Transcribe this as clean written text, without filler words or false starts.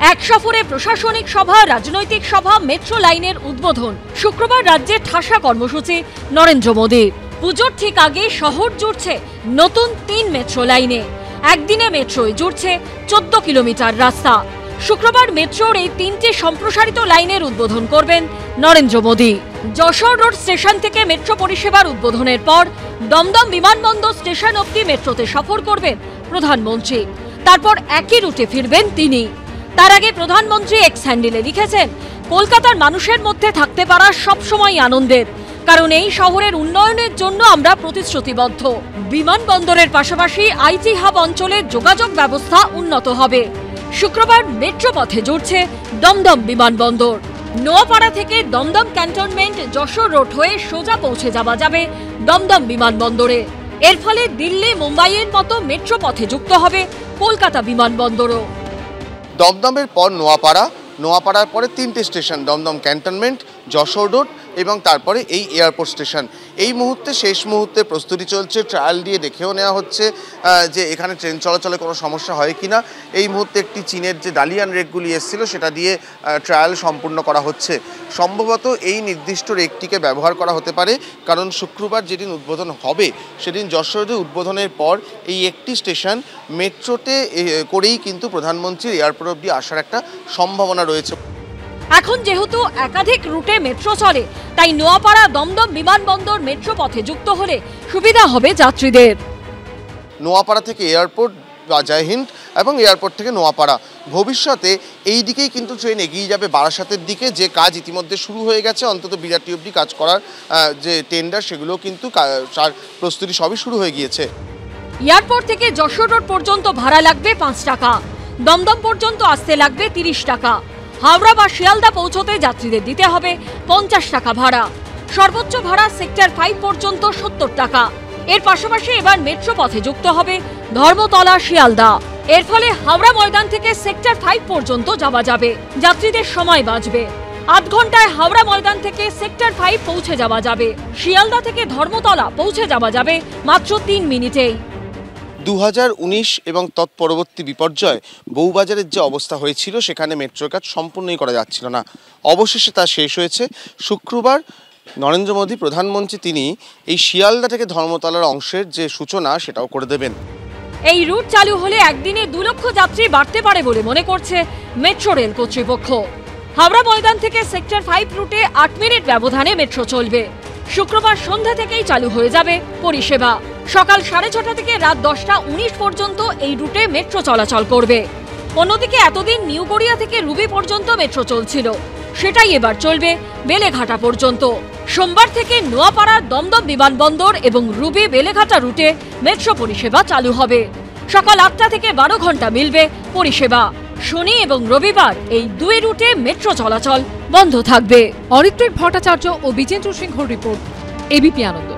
এক সফরে প্রশাসনিক সভা, রাজনৈতিক সভা, মেট্রো লাইনের উদ্বোধন। শুক্রবার রাজ্যে ঠাসা কর্মসূচি নরেন্দ্র মোদীর। পুজোর ঠিক আগে শহর জুড়ছে নতুন 3 মেট্রো লাইনে। একদিনে মেট্রোয় জুড়ছে 14 কিলোমিটার রাস্তা। শুক্রবার মেট্রোর এই 3টি সম্প্রসারিত লাইনের উদ্বোধন করবেন নরেন্দ্র মোদী। যশোর রোড স্টেশন থেকে মেট্রো পরিষেবার উদ্বোধনের পর দমদম বিমানবন্দর স্টেশন অবধি মেট্রোতে সফর করবেন প্রধানমন্ত্রী। তারপর একই রুটে ফিরবেন তিনি। তার আগে প্রধানমন্ত্রী এক্স হ্যান্ডেলে লিখেছেন, কলকাতার মানুষের মধ্যে থাকতে পারা সবসময় আনন্দের, কারণ এই শহরের উন্নয়নের জন্য আমরা প্রতিশ্রুতিবদ্ধ। বিমানবন্দরের পাশাপাশি আইটি হাব অঞ্চলের যোগাযোগ ব্যবস্থা উন্নত হবে। শুক্রবার মেট্রো পথে জুড়ছে দমদম বিমানবন্দর। নোয়াপাড়া থেকে দমদম ক্যান্টনমেন্ট যশোর রোড হয়ে সোজা পৌঁছে যাওয়া যাবে দমদম বিমানবন্দরে। এর ফলে দিল্লি, মুম্বাইয়ের মতো মেট্রো পথে যুক্ত হবে কলকাতা বিমানবন্দরও। দমদমের পর নোয়াপাড়ার পরে 3টে station, Dumdum cantonment, Jessore road এবং তারপরে এই এয়ারপোর্ট স্টেশন। এই মুহূর্তে শেষ মুহূর্তে প্রস্তুতি চলছে, ট্রায়াল দিয়ে দেখেও নেওয়া হচ্ছে যে এখানে ট্রেন চলাচলে কোনো সমস্যা হয় কিনা। এই মুহূর্তে একটি চীনের যে ডালিয়ান রেকগুলি এসেছিল সেটা দিয়ে ট্রায়াল সম্পূর্ণ করা হচ্ছে। সম্ভবত এই নির্দিষ্ট রেকটিকে ব্যবহার করা হতে পারে, কারণ শুক্রবার যেদিন উদ্বোধন হবে সেদিন যশোরে উদ্বোধনের পর এই একটি স্টেশন মেট্রোতে করেই কিন্তু প্রধানমন্ত্রীর এয়ারপোর্ট অবধি আসার একটা সম্ভাবনা রয়েছে। এখন যেহেতু একাধিক রুটে মেট্রো চলে, তাই নোয়াপাড়া দমদম বিমানবন্দর মেট্রো পথে যুক্ত হলে সুবিধা হবে যাত্রীদের। নোয়াপাড়া থেকে এয়ারপোর্ট বা জয় হিন্দ এবং এয়ারপোর্ট থেকে নোয়াপাড়া, ভবিষ্যতে এই দিকেই কিন্তু ট্রেন এগিয়ে যাবে বারাসাতের দিকে, যে কাজ ইতিমধ্যে শুরু হয়ে গেছে। অন্তত বিরাটি অবধি কাজ করার যে টেন্ডার, সেগুলো কিন্তু তার প্রস্তুতি সবই শুরু হয়ে গিয়েছে। এয়ারপোর্ট থেকে যশোর রোড পর্যন্ত ভাড়া লাগবে 5 টাকা, দমদম পর্যন্ত আসতে লাগবে 30 টাকা। হাওড়া বা শিয়ালদা পৌঁছতে যাত্রীদের দিতে হবে 50 টাকা ভাড়া। সর্বোচ্চ ভাড়া সেক্টর 5 পর্যন্ত 70 টাকা। এর পাশাপাশি এবার মেট্রো পথে যুক্ত হবে ধর্মতলা, শিয়ালদা। এর ফলে হাওড়া ময়দান থেকে সেক্টর 5 পর্যন্ত যাওয়া যাবে, যাত্রীদের সময় বাঁচবে। 8 ঘন্টায় হাওড়া ময়দান থেকে সেক্টর 5 পৌঁছে যাওয়া যাবে। শিয়ালদা থেকে ধর্মতলা পৌঁছে যাওয়া যাবে মাত্র 3 মিনিটেই। 2019 এবং তৎপরবর্তী বিপর্যয় বউবাজারের যে অবস্থা হয়েছিল, সেখানে মেট্রোর কাজ সম্পূর্ণই করা যাচ্ছিল না। অবশেষে তা শেষ হয়েছে। শুক্রবার নরেন্দ্র মোদী প্রধানমন্ত্রী তিনি এই শিয়ালদা থেকে ধর্মতলার অংশের যে সূচনা সেটাও করে দেবেন। এই রুট চালু হলে একদিনে 2 লক্ষ যাত্রী বাড়তে পারে বলে মনে করছে মেট্রো রেল কর্তৃপক্ষ। হাওড়া ময়দান থেকে সেক্টর 5 রুটে 8 মিনিট ব্যবধানে মেট্রো চলবে। শুক্রবার সন্ধ্যা থেকেই চালু হয়ে যাবে পরিষেবা। সকাল 6:30 থেকে রাত 10:19 পর্যন্ত এই রুটে মেট্রো চলাচল করবে। অন্যদিকে এতদিন নিউ গড়িয়া থেকে রুবি পর্যন্ত মেট্রো চলছিল, সেটাই এবার চলবে বেলেঘাটা পর্যন্ত। সোমবার থেকে নোয়াপাড়ার দমদম বিমানবন্দর এবং রুবি বেলেঘাটা রুটে মেট্রো পরিষেবা চালু হবে। সকাল 8টা থেকে 12 ঘন্টা মিলবে পরিষেবা। শনি এবং রবিবার এই 2 রুটে মেট্রো চলাচল বন্ধ থাকবে। অরিত্রিক ভট্টাচার্য ও বিজেন্দ্র সিংহর রিপোর্ট, এবিপি আনন্দ।